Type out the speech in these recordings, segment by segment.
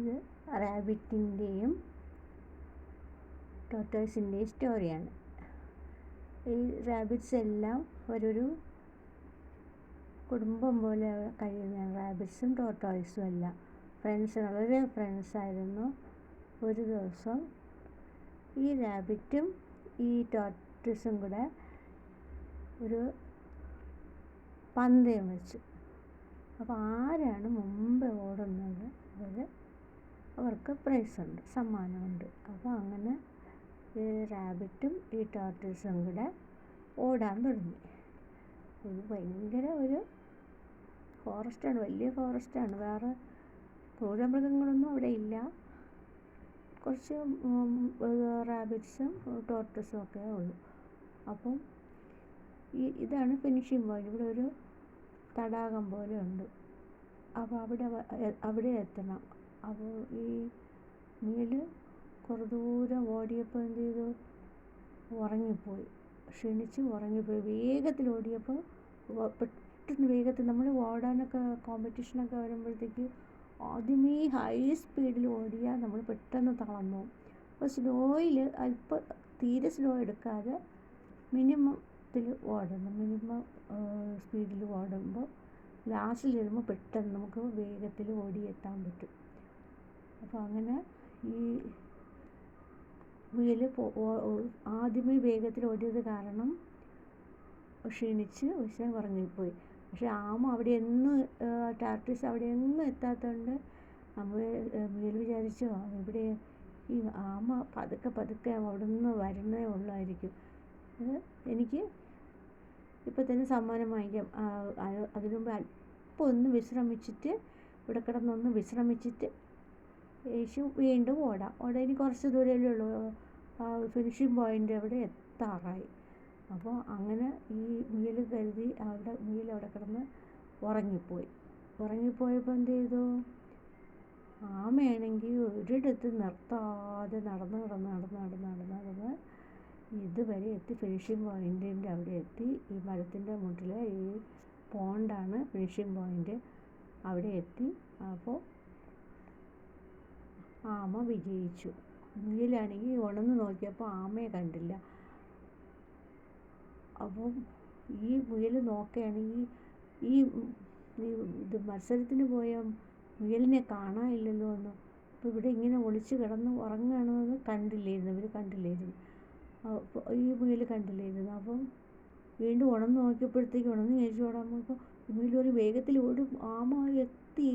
ഇത് റാബിറ്റിൻ്റെയും ടോർട്ടോയ്സിൻ്റെയും സ്റ്റോറിയാണ്. ഈ റാബിറ്റ്സ് എല്ലാം ഒരു കുടുംബം പോലെ കഴിയുന്ന റാബിറ്റ്സും ടോർട്ടോയ്സും എല്ലാം വളരെ ഫ്രണ്ട്സായിരുന്നു. ഒരു ദിവസം ഈ റാബിറ്റും ഈ ടോർട്ടോയ്സും കൂടെ ഒരു പന്തയം വെച്ചു. അപ്പോൾ ആരാണ് മുമ്പ് ഓടുന്നത് അവർക്ക് പ്രൈസുണ്ട്, സമ്മാനമുണ്ട്. അപ്പോൾ അങ്ങനെ ഈ റാബിറ്റും ഈ ടോർട്ടോയ്സും കൂടെ ഓടാൻ തുടങ്ങി. ഇത് ഭയങ്കര ഒരു ഫോറസ്റ്റാണ്, വലിയ ഫോറസ്റ്റാണ്. വേറെ ക്രൂരമൃഗങ്ങളൊന്നും അവിടെ ഇല്ല. കുറച്ച് റാബിറ്റ്സും ടോർട്ടോയ്സും ഒക്കെ ഉള്ളൂ. അപ്പം ഇതാണ് ഫിനിഷിംഗ് പോയിന്റ്. ഇവിടെ ഒരു തടാകം പോലെ ഉണ്ട്. അപ്പോൾ അവിടെ എത്തണം. അപ്പോൾ ഈ മുയൽ കുറേ ദൂരം ഓടിയപ്പോൾ എന്ത് ചെയ്തു? ഉറങ്ങിപ്പോയി, ക്ഷീണിച്ച് ഉറങ്ങിപ്പോയി. വേഗത്തിൽ ഓടിയപ്പോൾ പെട്ടെന്ന് വേഗത്തിൽ നമ്മൾ ഓടാനൊക്കെ കോമ്പറ്റീഷനൊക്കെ വരുമ്പോഴത്തേക്ക് ആദ്യമേ ഹൈ സ്പീഡിൽ ഓടിയാൽ നമ്മൾ പെട്ടെന്ന് തളർന്നു. അപ്പോൾ സ്ലോയിൽ തീരെ സ്ലോ എടുക്കാതെ മിനിമത്തിൽ ഓടണം. മിനിമം സ്പീഡിൽ ഓടുമ്പോൾ ലാസ്റ്റിൽ വരുമ്പോൾ പെട്ടെന്ന് നമുക്ക് വേഗത്തിൽ ഓടിയെത്താൻ പറ്റും. അപ്പോൾ അങ്ങനെ ഈ മുയൽ ആദ്യമേ വേഗത്തിൽ ഓടിയത് കാരണം ക്ഷീണിച്ച് പക്ഷേ ഉറങ്ങിപ്പോയി. പക്ഷെ ആമ ടോർട്ടോയ്സ് അവിടെ ഒന്നും എത്താത്തതുകൊണ്ട് മുയൽ വിചാരിച്ചു ഇവിടെ ഈ ആമ പതുക്കെ അവിടെ നിന്ന് വരുന്നേ ഉള്ളായിരിക്കും, എനിക്ക് ഇപ്പം തന്നെ സമ്മാനം വാങ്ങിക്കാം. അതിനു മുമ്പ് അല്പം ഒന്ന് വിശ്രമിച്ചിട്ട് ഇവിടെ കിടന്നൊന്ന് വിശ്രമിച്ചിട്ട് വീണ്ടും ഓടാം. ഇനി കുറച്ച് ദൂരമല്ലേ ഉള്ളൂ, ഫിനിഷിംഗ് പോയിൻ്റ് അവിടെ എത്താറായി. അപ്പോൾ അങ്ങനെ ഈ മുയൽ കരുതി മുയൽ അവിടെ കിടന്ന് ഉറങ്ങിപ്പോയപ്പോൾ എന്ത് ചെയ്തു? ആമയാണെങ്കിൽ ഒരിടത്ത് നിർത്താതെ നടന്ന് ഇതുവരെ എത്തി. ഫിനിഷിംഗ് പോയിൻറ്റിൻ്റെ അവിടെ എത്തി. ഈ മരത്തിൻ്റെ മുട്ടിലെ ഈ പോണ്ടാണ് ഫിനിഷിംഗ് പോയിൻ്റ്. അവിടെ എത്തി. അപ്പോൾ ആമ വിജയിച്ചു. മുയലാണെങ്കിൽ ഉണർന്ന് നോക്കിയപ്പോൾ ആമയെ കണ്ടില്ല. അപ്പം ഈ മുയൽ നോക്കുകയാണെങ്കിൽ ഇത് മത്സരത്തിന് പോയ മുയലിനെ കാണാനില്ലല്ലോ എന്ന്. അപ്പോൾ ഇവിടെ ഇങ്ങനെ ഒളിച്ച് കിടന്ന് ഉറങ്ങുകയാണെന്ന് ഇവർ കണ്ടില്ലായിരുന്നു. ഈ മുയൽ കണ്ടില്ലായിരുന്നു. അപ്പം വീണ്ടും ഉണർന്ന് നോക്കിയപ്പോഴത്തേക്ക് കഴിച്ചു ഓടാൻ പോയപ്പോൾ മുയൽ ഒരു വേഗത്തിൽ ഓടും. ആമ എത്തി.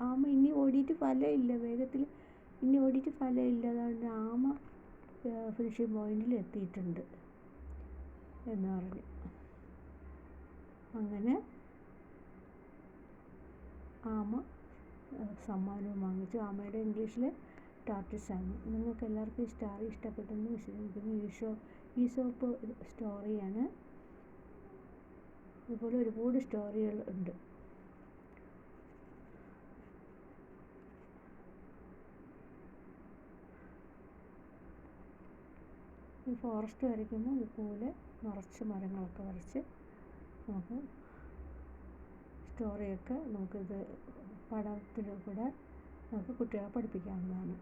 ആമ ഇനി ഓടിയിട്ട് ഫലമില്ല, അതുകൊണ്ട് ആമ ഫിനിഷിംഗ് പോയിന്റിൽ എത്തിയിട്ടുണ്ട് എന്ന് പറഞ്ഞു. അങ്ങനെ ആമ സമ്മാനവും വാങ്ങിച്ചു. ആമയുടെ ഇംഗ്ലീഷിൽ ടോർട്ടോയ്സാണ്. നിങ്ങൾക്ക് എല്ലാവർക്കും ഈ സ്റ്റോറി ഇഷ്ടപ്പെട്ടെന്ന് വിശ്വസിക്കുന്നു. ഈസോപ്പ് സ്റ്റോറിയാണ്. ഇതുപോലെ ഒരുപാട് സ്റ്റോറികൾ ഉണ്ട്. ഈ ഫോറസ്റ്റ് വരയ്ക്കുമ്പോൾ ഇതുപോലെ നിറച്ച് മരങ്ങളൊക്കെ വരച്ച് നമുക്ക് സ്റ്റോറിയൊക്കെ നമുക്കിത് പടത്തിലൂടെ നമുക്ക് കുട്ടികളെ പഠിപ്പിക്കാവുന്നതാണ്.